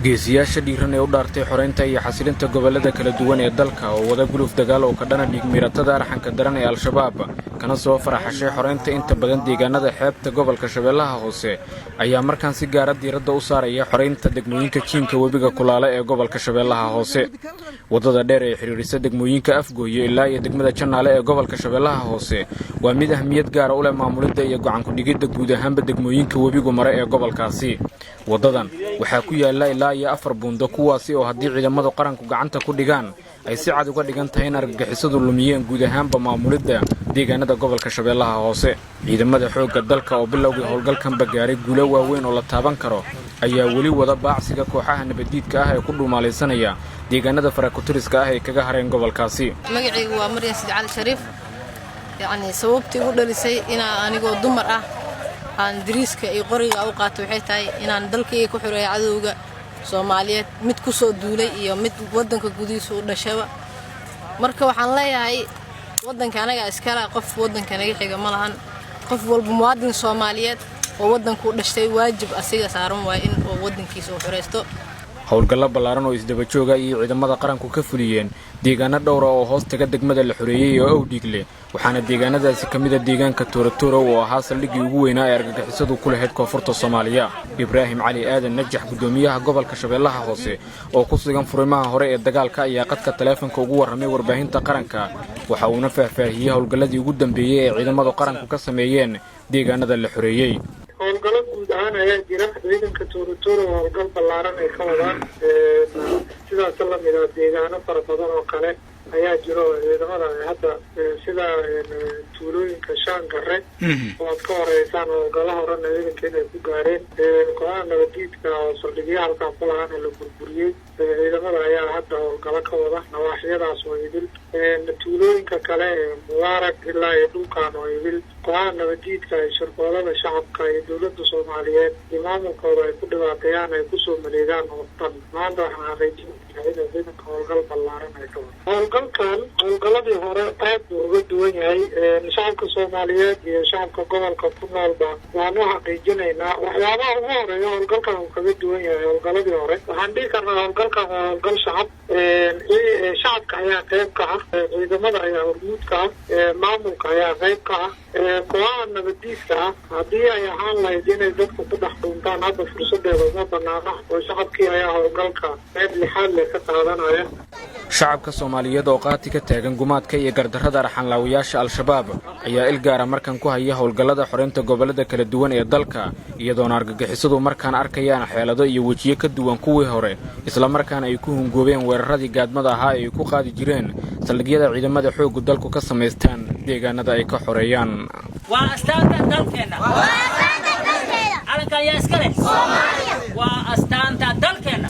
geesiyaasha dhiiran ee u dhaartay xoreynta iyo xasilinta gobolada kala duwan ee dalka oo wada guluf dagaal oo ka dhana dhig miiratada arxanka daran ee al-shabaab kana soo faraxashay xoreynta inta badan deegaanada xeebta gobolka Shabeellaha Hoose ayaa markaan si gaar ah diiradda u saaraya xoreynta degmooyinka Jiinka Webiga Kulaale ee gobolka Shabeellaha Hoose wadada dheer ee xiriirisa degmooyinka Afgooye ilaa iyo degmada Janaale ee gobolka Shabeellaha Hoose waa mid ahmiyad gaar ah u leh maamulidda iyo gacan ku dhigidda guud ahaanba degmooyinka webiga mare ee gobolkaasi wadadan waxaa ku yaala ilaa iyo 4 buundo kuwaasi oo haddii ciidamada qaranku gacanta ku dhigaan ay si cad uga dhigan tahay in argagixisadu lumiyeen guud ahaanba maamulidda deegaanada gobolka Shabeellaha Hoose ciidamada xoogga dalka oo bilowgii howlgalkan bagaaray guulo waaweyn oo la taaban karo ayaa weli wada baacsiga kooxaha nabadiidka ah ee ku dhumaalaysanaya deegaanada farakutiriska ah ee kaga hareen gobolkaasi magacaygu waa Maryam Sidi Cali Shariif sababtii ugu dhalisay inaan anigoo dumar ah aan diriiska iyo qoriga u qaato waxay tahay inaan dalkayga ku xireeyo cadawga Soomaaliyeed mid ku soo duulay iyo mid wadanka gudihiisa u dhashaba marka waxaan leeyahay wadanka anaga iskala qof wadanka naga xiga ma lahan qof walba muwaadin Soomaaliyeed oo wadanku u dhashay waajib asiga saaran waa in uu wadankiisa u xireysto howlgalla ballaaran oo isdaba jooga iyo ciidamada qaranku ka fuliyeen deegaano dhowr ah oo hoos taga degmada la xoreeyay oo Awdhiigle waxaana deegaanadaasi kamid ah deegaanka Tooratooro oo ahaa saldhiggii ugu weynaa ee argagixisadu ku lahayd koonfurta Soomaaliya Ibraahim Cali Aadan Najax gudoomiyaha gobolka Shabeellaha Hoose oo ku sugan furimaha hore ee dagaalka ayaa qadka taleefanka ugu warramay warbaahinta qaranka waxa uu na faahfaahiyay howlgalladii ugu dambeeyay ee ciidamada qaranku ka sameeyeen deegaanada la xoreeyay howlgallo guud ahaan ayaa jira ciidanka Tooratooro oo howlgal ballaaran ay ka wadaan sidaas la mid ah deegaano fara badan oo kale ayaa jiro ciidamada hadda sida tuulooyinka Shaangare oo ka horeysaan howlgalla horena ciidanka inay ku gaareen kooxaha nabadiidka oo saldhigyaha halkaa ku lahaan la burburiyey ciidamada ayaa hadda howlgallo ka wada nawaaxiyadaas oo idil tuulooyinka kale Mubarak ilaa iyo dhulkaan oo idil kooxaha nabadiidka ay shirkoolada shacabka iyo dowladda Soomaaliyeed maamulkooda ay ku dhibaateeyaan ay ku soo maleegaan oo dhan maanta waxaan xaqiijinayaa in ciidanka howlgal ballaaran ay ka wadaan howlgalladii hore aad buu uga duwan yahay shacabka Soomaaliyeed iyo shacabka gobolka ku noolba waanu xaqiijinaynaa waxyaabaha ugu horeeya howlgalkan uu kaga duwan yahay howlgalladii hore waxaan dhihi karnaa howlgalkan waa howlgal shacabka ayaa qayb ka ah ciidamada ayaa hormuud ka ah maamulka ayaa qayb ka ah kooxaha nabadiidka ah haddii ay ahaan lahayd inay dadku ku dhex dhuuntaan hadda fursadeeda uma banaana oo shacabkii ayaa howlgalka qayb lixaad leh ka qaadanaya shacabka Soomaaliyeed oo qaati ka taagan gumaadka iyo gardarrada arxanlaawayaasha al-shabaab ayaa il gaar ah markan ku haya howlgallada xoreynta gobolada kala duwan ee dalka iyadoona argagixisadu markaan arkayaan xeelado iyo wajiyo ka duwan kuwii hore isla markaan ay ku hungoobeen weeraradii gaadmada ahaa ee ku qaadi jireen saldhigyada ciidamada xoogga dalku ka sameystaan deegaanada ay ka xoreeyaan waa astaanta dalkeena calanka ayaa iska leh Soomaaliya waa astaanta dalkeena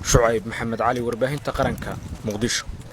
شعيب محمد علي ورباهنت قرنك مقدشو